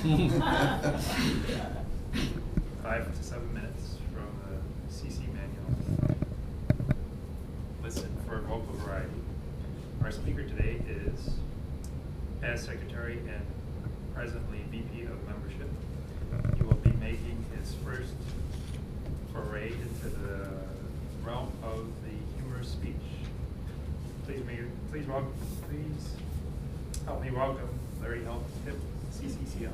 5 to 7 minutes from the CC manual. Listen for vocal variety. Our speaker today is, as Secretary and presently VP of Membership, he will be making his first foray into the realm of the humorous speech. Please help me welcome Larry Hipp, CCCL.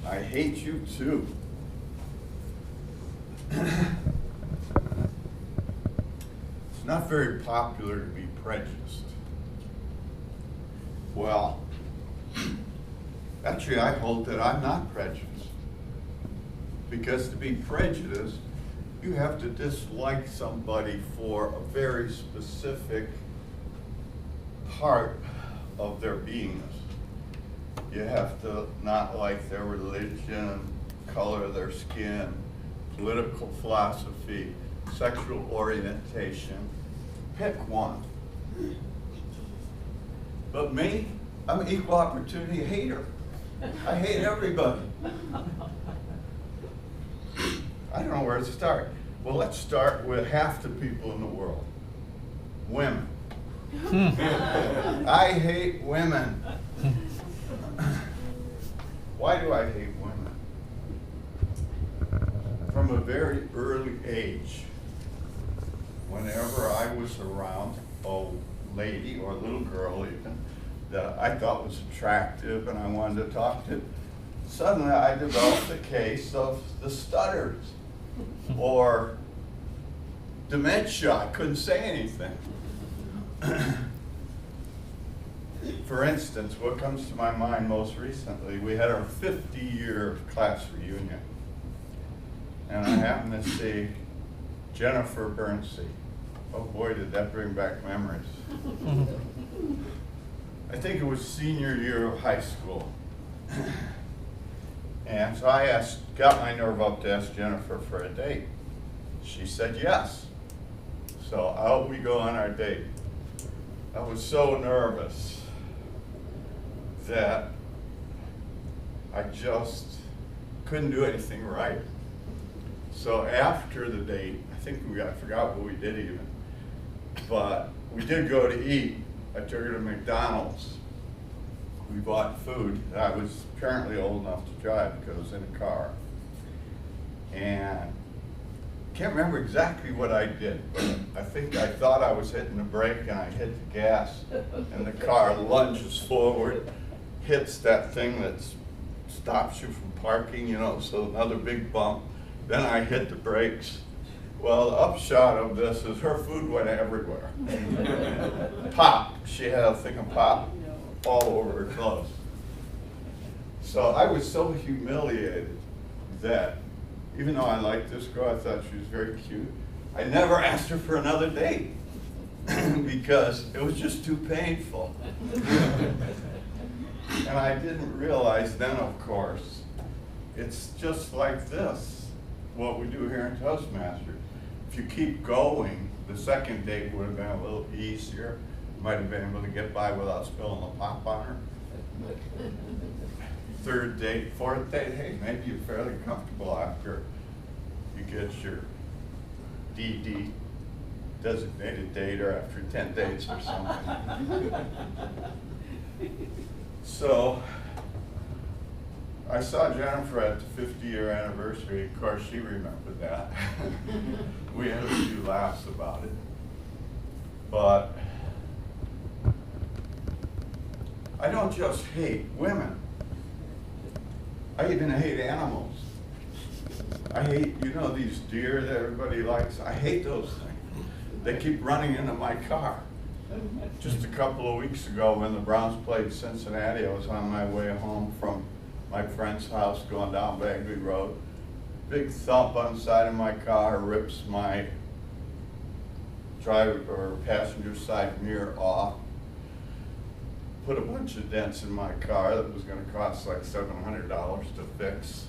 I hate you too. It's not very popular to be prejudiced. Well, actually I hold that I'm not prejudiced. Because to be prejudiced, you have to dislike somebody for a very specific part of their beingness. You have to not like their religion, color of their skin, political philosophy, sexual orientation. Pick one. But me, I'm an equal opportunity hater. I hate everybody. I don't know where to start. Well, let's start with half the people in the world. Women. I hate women. Why do I hate women? From a very early age, whenever I was around a lady or a little girl even, that I thought was attractive and I wanted to talk to, suddenly I developed a case of the stutters or dementia. I couldn't say anything. For instance, what comes to my mind most recently, we had our 50-year class reunion. And I happened to see Jennifer Burnsie. Oh boy, did that bring back memories. I think it was senior year of high school. And so I got my nerve up to ask Jennifer for a date. She said yes. So out we go on our date. I was so nervous that I just couldn't do anything right. So after the date, I forgot what we did even, but we did go to eat. I took her to McDonald's. We bought food. I was apparently old enough to drive because I was in a car. And can't remember exactly what I did, but I thought I was hitting the brake and I hit the gas and the car lunges forward, hits that thing that stops you from parking, so another big bump. Then I hit the brakes. Well, the upshot of this is her food went everywhere. Pop. She had a thing of pop all over her clothes. So I was so humiliated that even though I liked this girl, I thought she was very cute, I never asked her for another date because it was just too painful. And I didn't realize then, of course, it's just like this, what we do here in Toastmasters. If you keep going, the second date would have been a little easier. You might have been able to get by without spilling the pop on her. Third date, fourth date, hey, maybe you're fairly comfortable after you get your DD, designated dater, after 10 dates or something. So I saw Jennifer at the 50-year anniversary. Of course, she remembered that. We had a few laughs about it. But I don't just hate women. I even hate animals. I hate, these deer that everybody likes. I hate those things. They keep running into my car. Just a couple of weeks ago when the Browns played Cincinnati, I was on my way home from my friend's house going down Bagley Road. Big thump on the side of my car rips my driver or passenger side mirror off. Put a bunch of dents in my car that was going to cost like $700 to fix.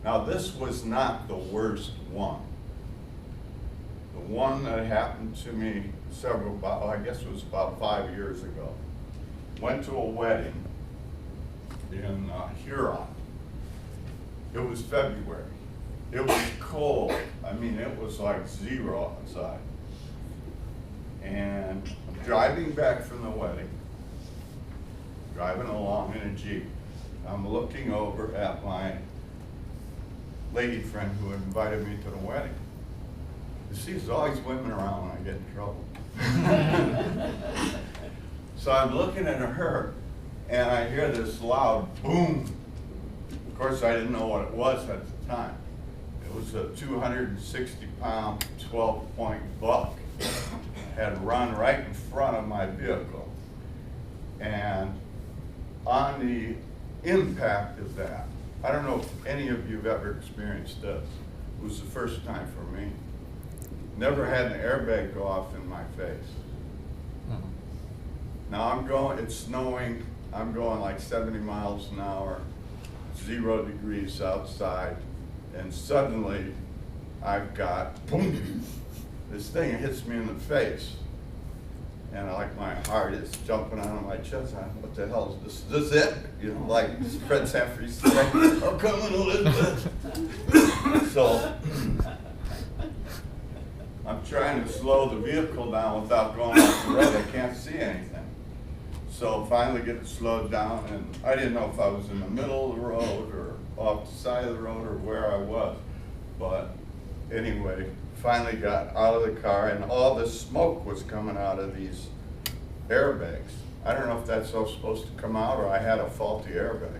Now this was not the worst one. The one that happened to me I guess it was about 5 years ago. Went to a wedding in Huron. It was February. It was cold. I mean, it was like 0 outside. And I'm driving back from the wedding, driving along in a Jeep. I'm looking over at my lady friend who had invited me to the wedding. You see, there's always women around when I get in trouble. So I'm looking at her, and I hear this loud boom. Of course, I didn't know what it was at the time. It was a 260-pound, 12-point buck. Had run right in front of my vehicle. And on the impact of that, I don't know if any of you have ever experienced this. It was the first time for me. Never had an airbag go off in my face. Now it's snowing, I'm going like 70 miles an hour, 0 degrees outside, and suddenly I've got, boom, this thing hits me in the face. And like my heart is jumping out of my chest. What the hell is this? Is this it? You know, like Fred Sanford used to say, "Oh, come on, Elizabeth." So I'm trying to slow the vehicle down without going off the road. I can't see anything. So finally get it slowed down, and I didn't know if I was in the middle of the road or off the side of the road or where I was. But anyway, finally got out of the car, and all the smoke was coming out of these airbags. I don't know if that's all supposed to come out or I had a faulty airbag.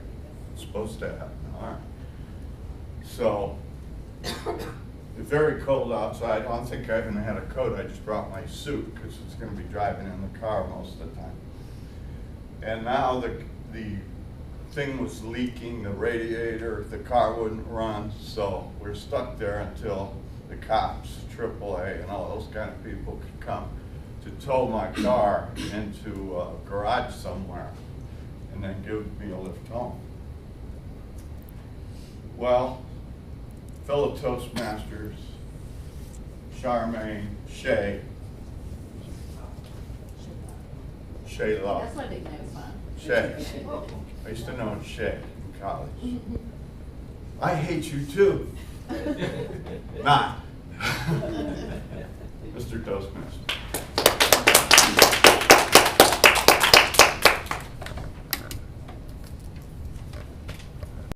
It's supposed to happen. All right. So it's very cold outside. I don't think I even had a coat. I just brought my suit because it's going to be driving in the car most of the time. And now the thing was leaking, the radiator, the car wouldn't run, so we're stuck there until the cops, AAA, and all those kind of people could come to tow my car into a garage somewhere and then give me a lift home. Well, fellow Toastmasters, Charmaine, Shay Love. That's my nickname, huh? Shay. I used to know Shay in college. I hate you too. Not. Mr. Toastmaster.